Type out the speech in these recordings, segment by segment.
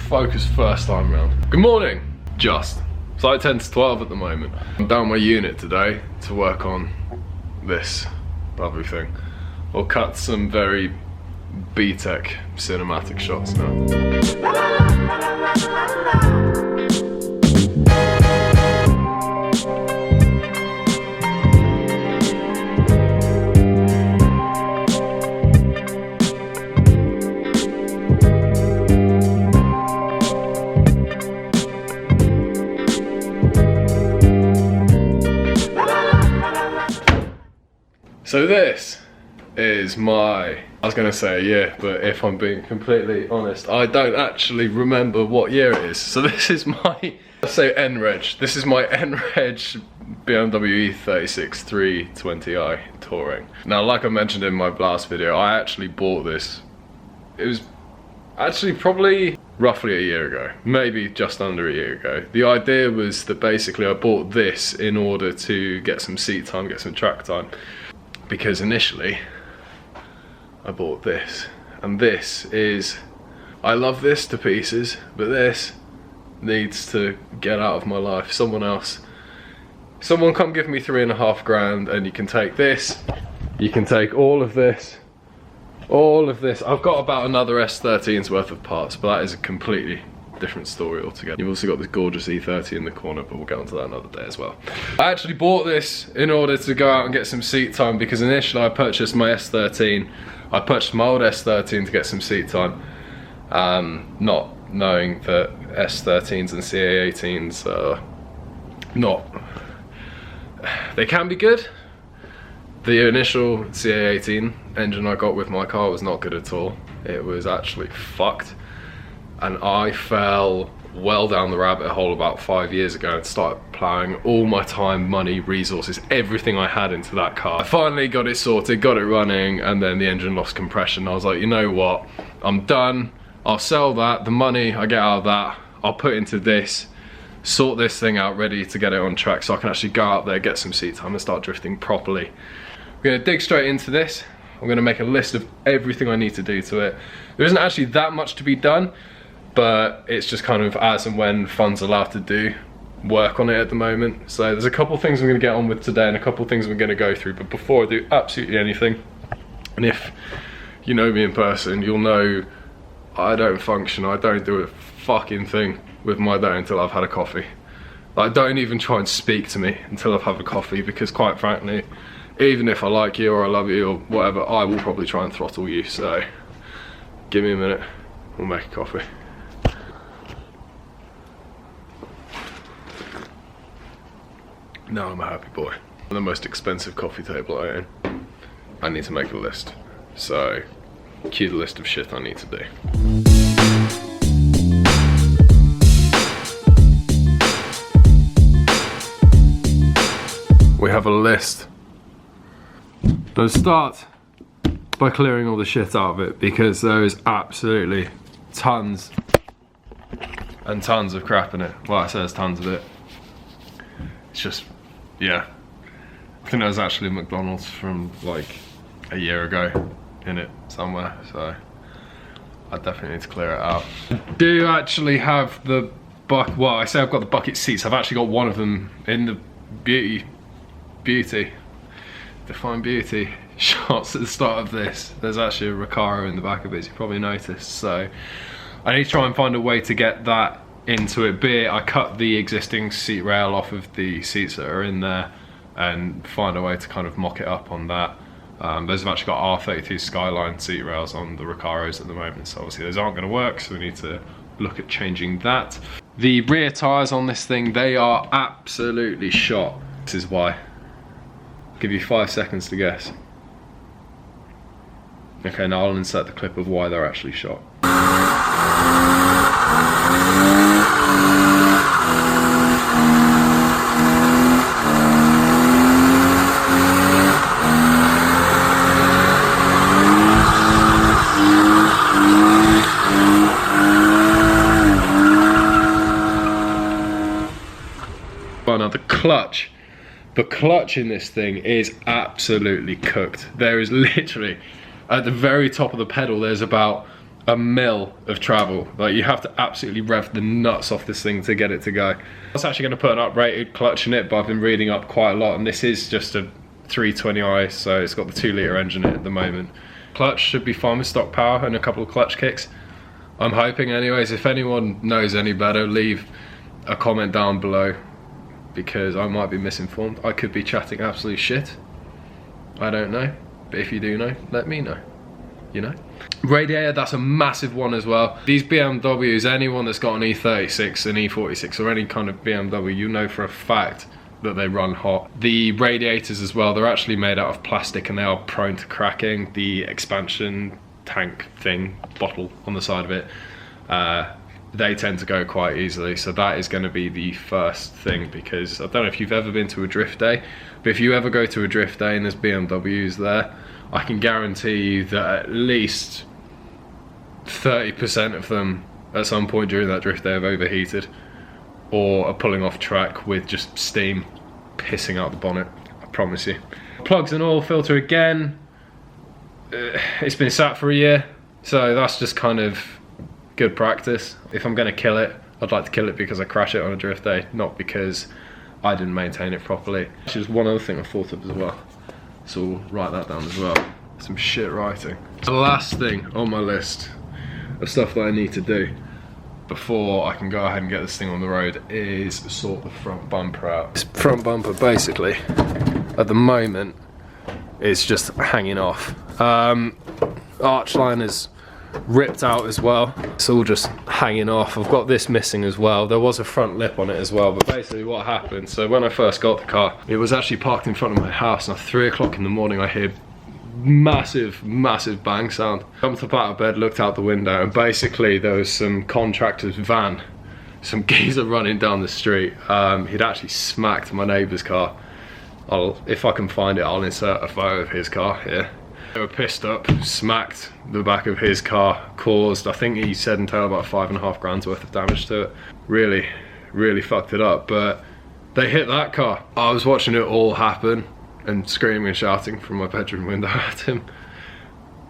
focus first time round. Good morning, just. It's like 10 to 12 at the moment. I'm down my unit today to work on this lovely thing. I'll cut some very B-Tech cinematic shots now. So this is my, I was gonna say a year, but if I'm being completely honest, I don't actually remember what year it is. So this is my, let's say NReg. This is my NReg BMW E36 320i Touring. Now, like I mentioned in my last video, I actually bought this. It was actually probably roughly a year ago, maybe just under a year ago. The idea was that basically I bought this in order to get some seat time, get some track time. Because initially, I bought this, and this is, I love this to pieces, but this needs to get out of my life. Someone come give me 3.5 grand, and you can take this, you can take all of this. I've got about another S13's worth of parts, but that is a completely different story altogether. You've also got this gorgeous E30 in the corner, but we'll get onto that another day as well. I actually bought this in order to go out and get some seat time, because initially I purchased my S13. I purchased my old S13 to get some seat time, not knowing that S13s and CA18s are not, they can be good. The initial CA18 engine I got with my car was not good at all. It was actually fucked. And I fell well down the rabbit hole about 5 years ago and started plowing all my time, money, resources, everything I had into that car. I finally got it sorted, got it running, and then the engine lost compression. I was like, you know what, I'm done. I'll sell that, the money I get out of that, I'll put into this, sort this thing out ready to get it on track so I can actually go out there, get some seat time and start drifting properly. We're gonna dig straight into this. I'm gonna make a list of everything I need to do to it. There isn't actually that much to be done, but it's just kind of as and when funds allowed to do work on it at the moment. So there's a couple things I'm going to get on with today and a couple things we're going to go through. But before I do absolutely anything, and if you know me in person, you'll know I don't function, I don't do a fucking thing with my day until I've had a coffee. Like, don't even try and speak to me until I've had a coffee, because quite frankly, even if I like you or I love you or whatever, I will probably try and throttle you. So give me a minute, we'll make a coffee. Now I'm a happy boy. The most expensive coffee table I own. I need to make a list. So, cue the list of shit I need to do. We have a list. Let's start by clearing all the shit out of it, because there is absolutely tons and tons of crap in it. Well, I say there's tons of it. It's just, yeah, I think there was actually a McDonald's from like a year ago in it somewhere, so I definitely need to clear it out. I do actually have the well, I say I've got the bucket seats. I've actually got one of them in the Define Beauty shots at the start of this. There's actually a Recaro in the back of it, as you probably noticed, so I need to try and find a way to get that into it, be it I cut the existing seat rail off of the seats that are in there and find a way to kind of mock it up on that. Those have actually got R32 Skyline seat rails on the Recaros at the moment, so obviously those aren't going to work, so we need to look at changing that. The rear tyres on this thing, they are absolutely shot. This is why. I'll give you 5 seconds to guess. Okay, now I'll insert the clip of why they're actually shot. Well, now the clutch in this thing is absolutely cooked. There is literally, at the very top of the pedal, there's about a mil of travel. Like, you have to absolutely rev the nuts off this thing to get it to go. I was actually going to put an uprated clutch in it, but I've been reading up quite a lot, and this is just a 320i, so it's got the 2-litre engine in it at the moment. Clutch should be fine with stock power and a couple of clutch kicks, I'm hoping. Anyways, if anyone knows any better, leave a comment down below, because I might be misinformed. I could be chatting absolute shit, I don't know, but if you do know, let me know, you know. Radiator, that's a massive one as well. These BMWs, anyone that's got an E36, an E46 or any kind of BMW, you know for a fact that they run hot. The radiators as well, they're actually made out of plastic and they are prone to cracking. The expansion tank thing, bottle on the side of it, they tend to go quite easily. So that is going to be the first thing, because I don't know if you've ever been to a drift day, but if you ever go to a drift day and there's BMWs there, I can guarantee you that at least 30% of them at some point during that drift day have overheated or are pulling off track with just steam pissing out the bonnet, I promise you. Plugs and oil filter again, it's been sat for a year, so that's just kind of good practice. If I'm going to kill it, I'd like to kill it because I crash it on a drift day, not because I didn't maintain it properly. Which is one other thing I thought of as well, so we'll write that down as well. Some shit writing. The last thing on my list of stuff that I need to do before I can go ahead and get this thing on the road is sort the front bumper out. This front bumper basically at the moment is just hanging off. Arch line is ripped out as well, it's all just hanging off. I've got this missing as well. There was a front lip on it as well, but basically what happened, so when I first got the car, it was actually parked in front of my house, and at 3 o'clock in the morning I hear massive bang sound. Jumped up out of bed, looked out the window, and basically there was some contractor's van, some geezer running down the street. He'd actually smacked my neighbour's car. If I can find it, I'll insert a photo of his car here. They were pissed up, smacked the back of his car, caused, I think he said in total about $5.5 grand worth of damage to it. Really fucked it up, but they hit that car. I was watching it all happen and screaming and shouting from my bedroom window at him.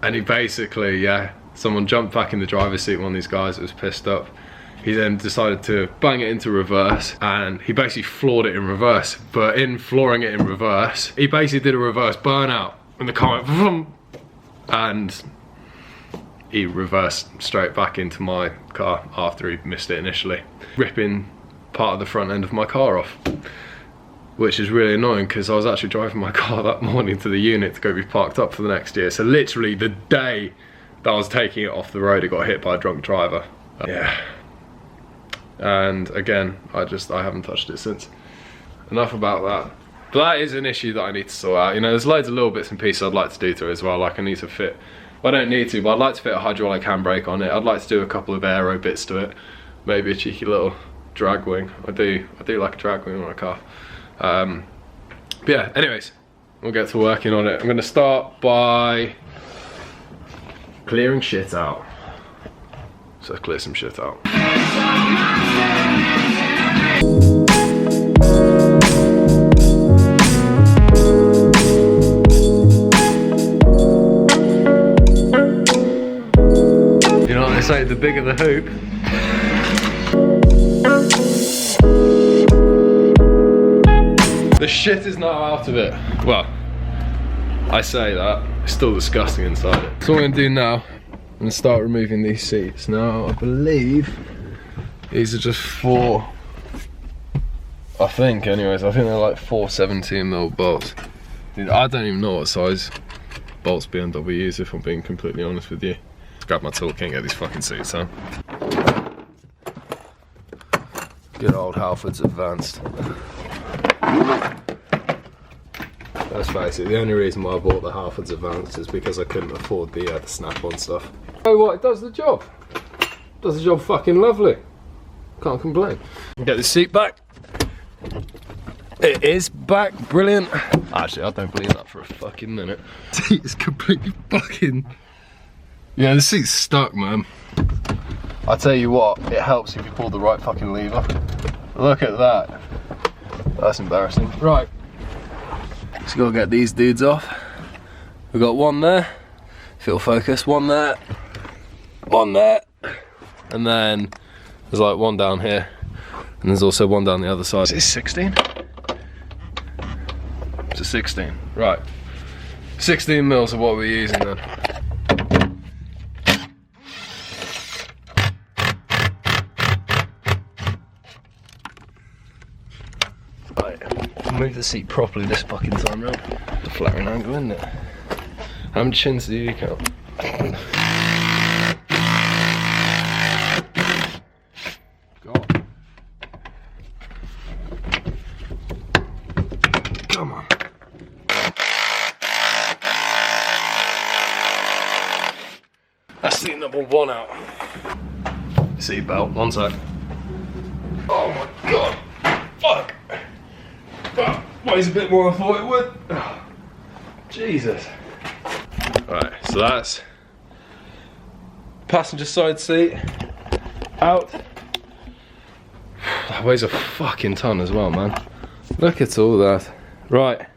And he basically, yeah, someone jumped back in the driver's seat, one of these guys that was pissed up. He then decided to bang it into reverse, and he basically floored it in reverse. But in flooring it in reverse, he basically did a reverse burnout, and the car went vroom, and he reversed straight back into my car after he missed it initially, ripping part of the front end of my car off. Which is really annoying, because I was actually driving my car that morning to the unit to go be parked up for the next year. So literally the day that I was taking it off the road, it got hit by a drunk driver. Yeah. And again, I haven't touched it since. Enough about that. But that is an issue that I need to sort out. You know, there's loads of little bits and pieces I'd like to do to it as well. Like I need to fit, well, I don't need to, but I'd like to fit a hydraulic handbrake on it. I'd like to do a couple of aero bits to it. Maybe a cheeky little drag wing. I do like a drag wing on a car. But yeah, anyways, we'll get to working on it. I'm going to start by clearing shit out. So let's clear some shit out. You know what they say, the bigger the hoop. The shit is now out of it. Well, I say that, it's still disgusting inside it. So what I'm gonna do now, I'm gonna start removing these seats. Now, I believe these are just four, I think anyways, I think they're like 417mm bolts. Dude, I don't even know what size bolts BMW use, if I'm being completely honest with you. Let's grab my toolkit and get these fucking seats on. Good old Halfords Advanced. Let's face it, the only reason why I bought the Halfords Advanced is because I couldn't afford the snap-on stuff. Oh, what? It does the job. It does the job fucking lovely. Can't complain. Get the seat back. It is back, brilliant. Actually, I don't believe that for a fucking minute. The seat is completely fucking... Yeah, the seat's stuck, man. I tell you what, it helps if you pull the right fucking lever. Look at that. That's embarrassing. Right. Just gotta get these dudes off. We've got one there. Field focus, one there. one there, and then there's like one down here, and there's also one down the other side. Is it 16? It's a 16, right. 16 mils of what we're using then. Right, move the seat properly this fucking time round. It's a flattering angle, isn't it? How many chins do you count? God. Come on. That's seat number 1 out. Seat belt, 1 sec. Oh my god. Fuck. That weighs a bit more than I thought it would. Oh, Jesus. Right, so that's passenger side seat out. That weighs a fucking ton as well, man. Look at all that. Right,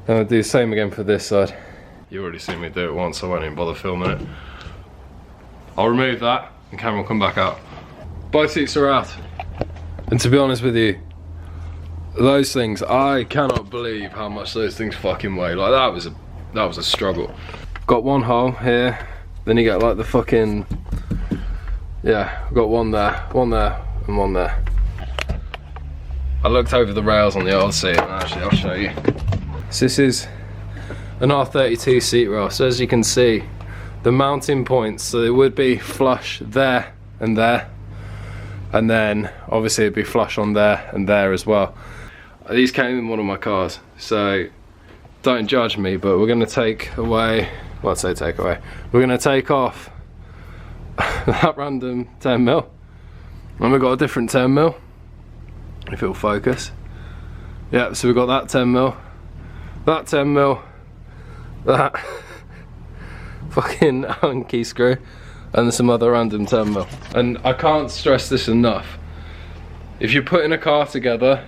then I'll do the same again for this side. You already seen me do it once, so I won't even bother filming it. I'll remove that and camera will come back out. Both seats are out. And to be honest with you, those things, I cannot believe how much those things fucking weigh. Like that was a struggle. Got one hole here, then you get like the fucking, yeah, I've got one there, and one there. I looked over the rails on the old seat, and actually I'll show you. So this is an R32 seat rail, so as you can see, the mounting points, so it would be flush there, and then obviously it'd be flush on there and there as well. These came in one of my cars, so don't judge me, but we're gonna take away, well, I'd say take away, we're gonna take off that random 10mm, and we've got a different 10mm, if it'll focus. Yeah, so we've got that 10mm, that 10mm, that fucking Allen key screw, and some other random 10mm. And I can't stress this enough. If you're putting a car together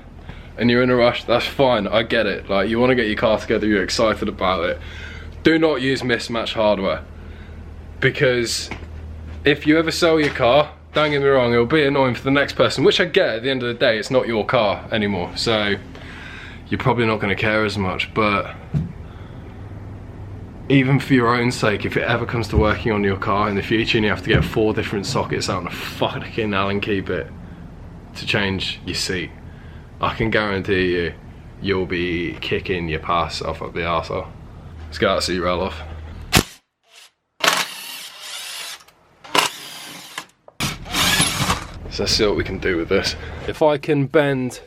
and you're in a rush, that's fine, I get it. Like, you want to get your car together, you're excited about it. Do not use mismatched hardware. Because if you ever sell your car, don't get me wrong, it'll be annoying for the next person, which I get. At the end of the day, it's not your car anymore, so you're probably not going to care as much. But even for your own sake, if it ever comes to working on your car in the future and you have to get 4 different sockets out and a fucking Allen key bit to change your seat, I can guarantee you, you'll be kicking your pass off up the arsehole. Let's get that seat rail off. So let's see what we can do with this. If I can bend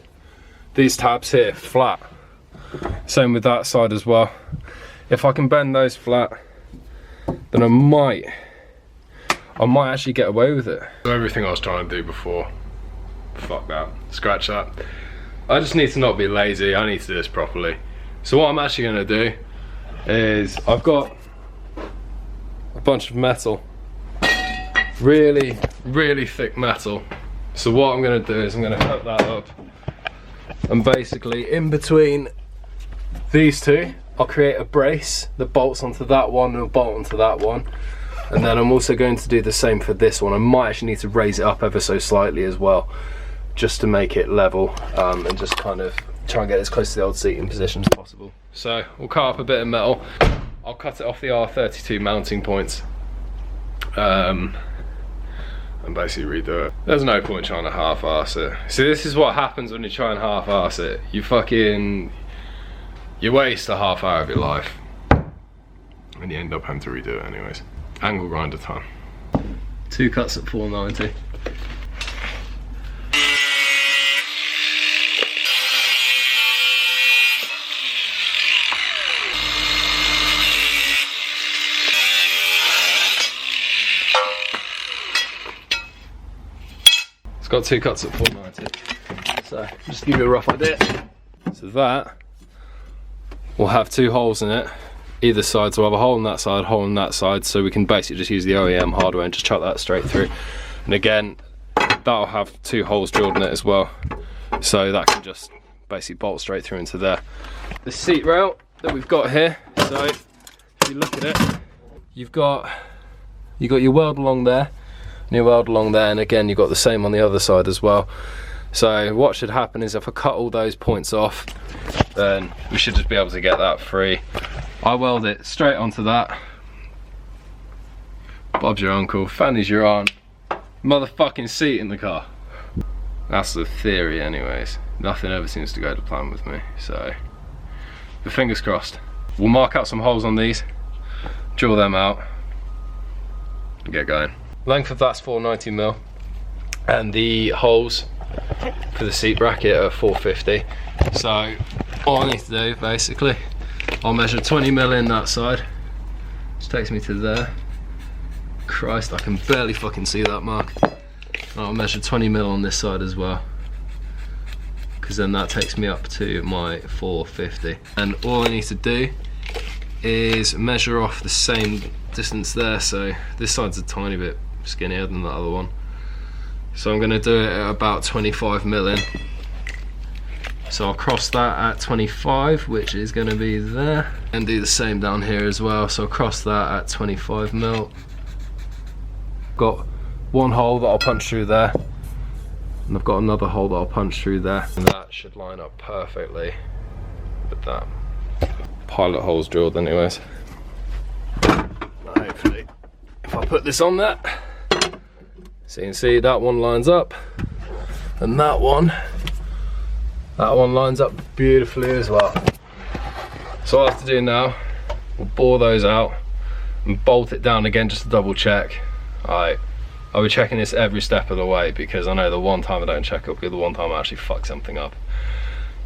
these tabs here flat, same with that side as well. If I can bend those flat, then I might actually get away with it. So everything I was trying to do before, fuck that, scratch that. I just need to not be lazy, I need to do this properly. So what I'm actually gonna do is, I've got a bunch of metal, really, really thick metal. So what I'm gonna do is I'm gonna cut that up, and basically in between these two, I'll create a brace that bolts onto that one and will bolt onto that one. And then I'm also going to do the same for this one. I might actually need to raise it up ever so slightly as well, just to make it level, and just kind of try and get as close to the old seating position as possible. So we'll cut up a bit of metal. I'll cut it off the R32 mounting points, and basically redo it. There's no point trying to half-arse it. See, this is what happens when you try and half-arse it. You waste a half hour of your life, and you end up having to redo it anyways. Angle grinder time. 2 cuts at 490. It's got 2 cuts at 490. So just to give you a rough idea. So that will have 2 holes in it, either side, so we'll have a hole on that side, hole on that side, so we can basically just use the OEM hardware and just chuck that straight through. And again, that'll have 2 holes drilled in it as well, so that can just basically bolt straight through into there. The seat rail that we've got here, so if you look at it, you've got You got your weld along there, and your weld along there, and again, you've got the same on the other side as well. So what should happen is if I cut all those points off, then we should just be able to get that free. I weld it straight onto that. Bob's your uncle, Fanny's your aunt, motherfucking seat in the car. That's the theory anyways. Nothing ever seems to go to plan with me, so but fingers crossed. We'll mark out some holes on these, drill them out, and get going. Length of that's 490mm, and the holes for the seat bracket are 450. So all I need to do basically, I'll measure 20mm in that side, which takes me to there. Christ, I can barely fucking see that mark. And I'll measure 20mm on this side as well, because then that takes me up to my 450. And all I need to do is measure off the same distance there. So this side's a tiny bit skinnier than the other one, so I'm going to do it at about 25mm in. So I'll cross that at 25, which is going to be there, and do the same down here as well. So I'll cross that at 25mm. Got one hole that I'll punch through there, and I've got another hole that I'll punch through there, and that should line up perfectly with that. Pilot hole's drilled anyways. Hopefully if I put this on there, so you can see that one lines up, and that one lines up beautifully as well. So all I have to do now, we'll bore those out and bolt it down again just to double check. I'll be checking this every step of the way, because I know the one time I don't check up, the one time I actually fuck something up.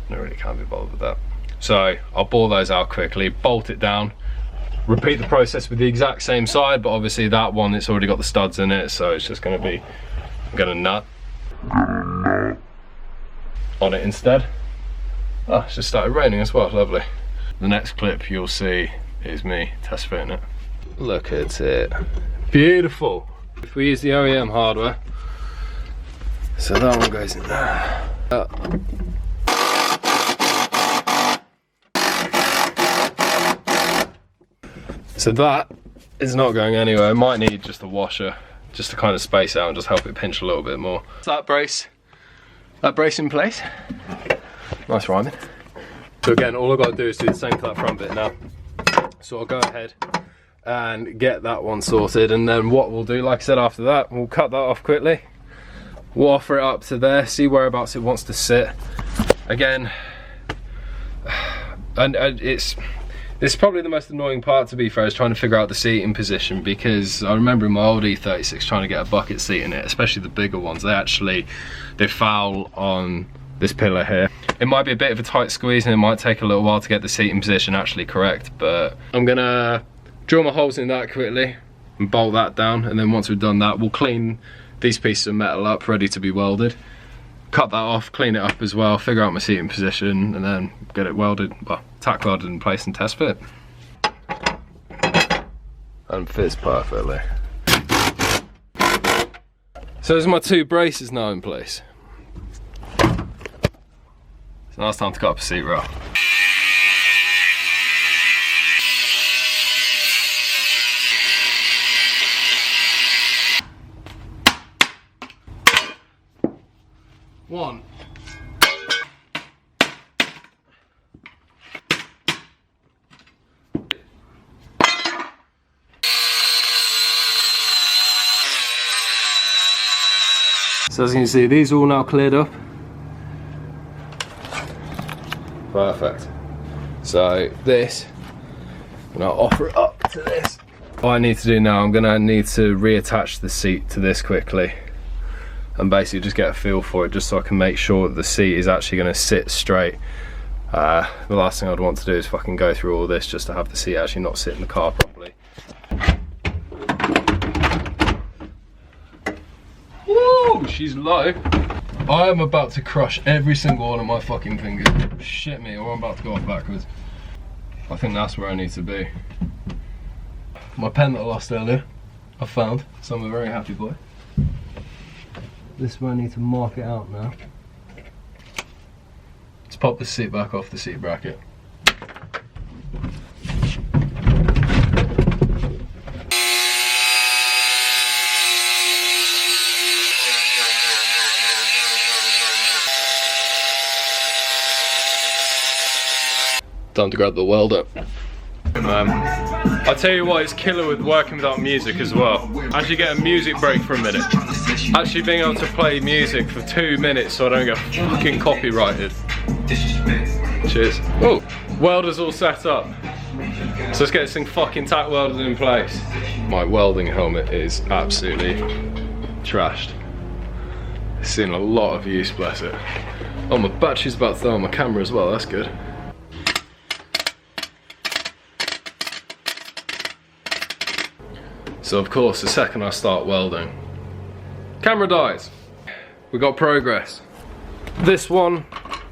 I really can't be bothered with that. So I'll bore those out quickly, bolt it down, repeat the process with the exact same side, but obviously that one, it's already got the studs in it, so it's just going to be, I'm going to nut on it instead. Oh, it's just started raining as well, lovely. The next clip you'll see is me test fitting it. Look at it, beautiful. If we use the OEM hardware, so that one goes in there. So that is not going anywhere. I might need just a washer just to kind of space out and just help it pinch a little bit more. So that brace in place. Nice rhyming. So again, all I've got to do is do the same to that front bit now. So I'll go ahead and get that one sorted, and then what we'll do, like I said, after that, we'll cut that off quickly. We'll offer it up to there, see whereabouts it wants to sit. Again, and it's probably the most annoying part, to be fair, is trying to figure out the seating position, because I remember in my old E36 trying to get a bucket seat in it, especially the bigger ones. They foul on this pillar here. It might be a bit of a tight squeeze, and it might take a little while to get the seating position actually correct, but I'm gonna drill my holes in that quickly and bolt that down, and then once we've done that, we'll clean these pieces of metal up ready to be welded, cut that off, clean it up as well, figure out my seating position, and then get it welded, well, tack welded in place and test fit. And fits perfectly. So there's my two braces now in place. So now it's time to cut up a seat rail. One. So as you can see, these are all now cleared up. Perfect. So this, I'm gonna offer it up to this. What I need to do now, I'm gonna need to reattach the seat to this quickly, and basically just get a feel for it, just so I can make sure that the seat is actually going to sit straight. The last thing I'd want to do is fucking go through all this just to have the seat actually not sit in the car properly. Woo! She's low. I am about to crush every single one of my fucking fingers. Shit me, or I'm about to go off backwards. I think that's where I need to be. My pen that I lost earlier, I found, so I'm a very happy boy. This is where I need to mark it out now. Let's pop the seat back off the seat bracket. Time to grab the welder. I'll tell you what, it's killer with working without music as well. Actually get a music break for a minute. Actually being able to play music for 2 minutes so I don't get fucking copyrighted. Cheers. Oh, welder's all set up. So let's get this thing fucking tack welded in place. My welding helmet is absolutely trashed. It's seen a lot of use, bless it. Oh, my battery's about to die on my camera as well, that's good. So of course, the second I start welding, camera dies. We got progress. This one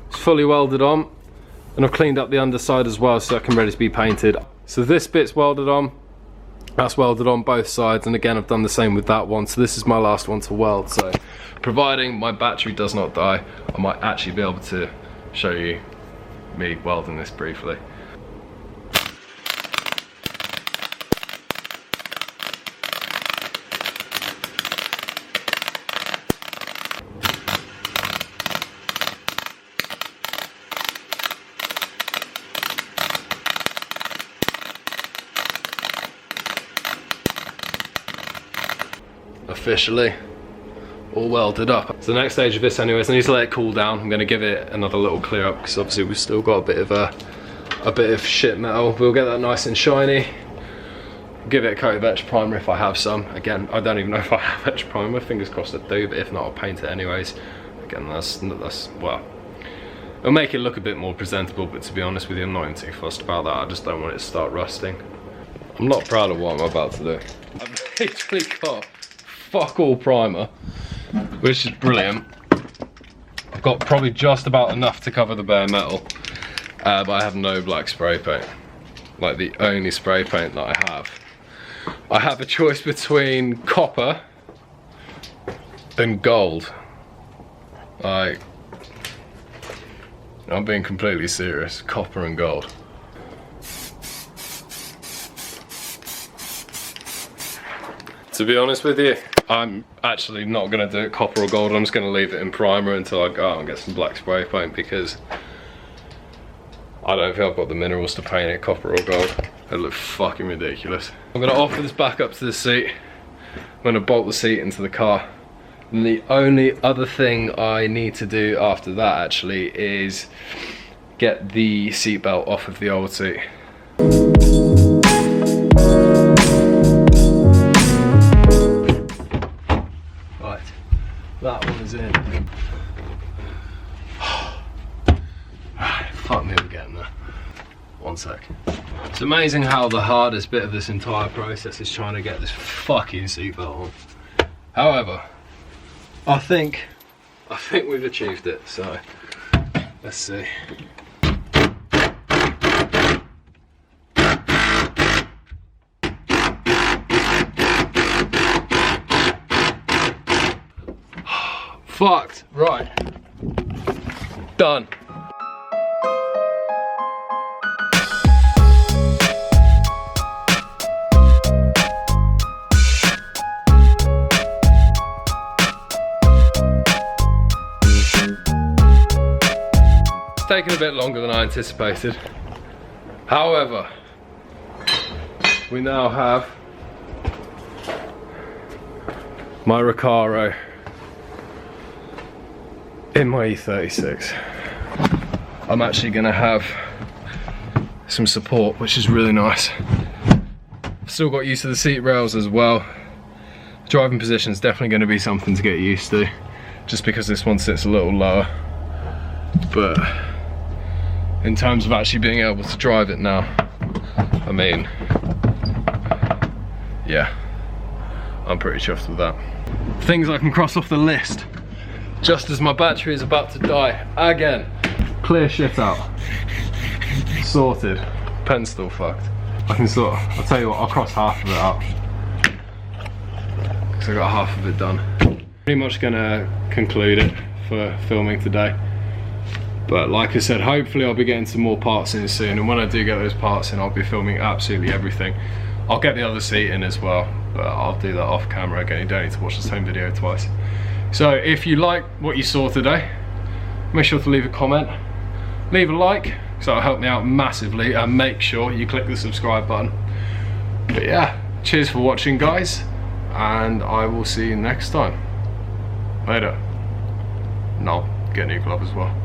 is fully welded on, and I've cleaned up the underside as well so that can ready to be painted. So this bit's welded on, that's welded on both sides, and again I've done the same with that one. So this is my last one to weld. So providing my battery does not die, I might actually be able to show you me welding this briefly. Officially all welded up. So the next stage of this anyways, I need to let it cool down. I'm going to give it another little clear up because obviously we've still got a bit of shit metal. We'll get that nice and shiny. Give it a coat of etch primer if I have some. Again, I don't even know if I have etch primer. Fingers crossed I do, but if not, I'll paint it anyways. Again, that's well, it'll make it look a bit more presentable, but to be honest with you, I'm not even too fussed about that. I just don't want it to start rusting. I'm not proud of what I'm about to do. I've literally got fuck all primer, which is brilliant. I've got probably just about enough to cover the bare metal, but I have no black spray paint. Like the only spray paint that I have. I have a choice between copper and gold. Like, I'm being completely serious, copper and gold. To be honest with you, I'm actually not going to do it copper or gold. I'm just going to leave it in primer until I go out and get some black spray paint, because I don't think I've got the minerals to paint it copper or gold. It looks fucking ridiculous. I'm going to offer this back up to the seat. I'm going to bolt the seat into the car. And the only other thing I need to do after that actually is get the seatbelt off of the old seat. That one is in. Fuck me, we're getting there. One sec. It's amazing how the hardest bit of this entire process is trying to get this fucking seatbelt on. However, I think we've achieved it, so let's see. Fucked. Right. Done. It's taken a bit longer than I anticipated. However, we now have my Recaro in my E36. I'm actually gonna have some support, which is really nice. Still got used to the seat rails as well. Driving position is definitely gonna be something to get used to, just because this one sits a little lower. But in terms of actually being able to drive it now, I mean, yeah, I'm pretty chuffed with that. Things I can cross off the list. Just as my battery is about to die again. Clear shit out. Sorted. Pen's still fucked. I can I'll tell you what, I'll cross half of it out, because I got half of it done. Pretty much gonna conclude it for filming today. But like I said, hopefully I'll be getting some more parts in soon, and when I do get those parts in, I'll be filming absolutely everything. I'll get the other seat in as well, but I'll do that off camera again. You don't need to watch the same video twice. So if you like what you saw today, make sure to leave a comment, leave a like, so it'll help me out massively, and make sure you click the subscribe button. But yeah, cheers for watching, guys, and I will see you next time. Later. No, get a new glove as well.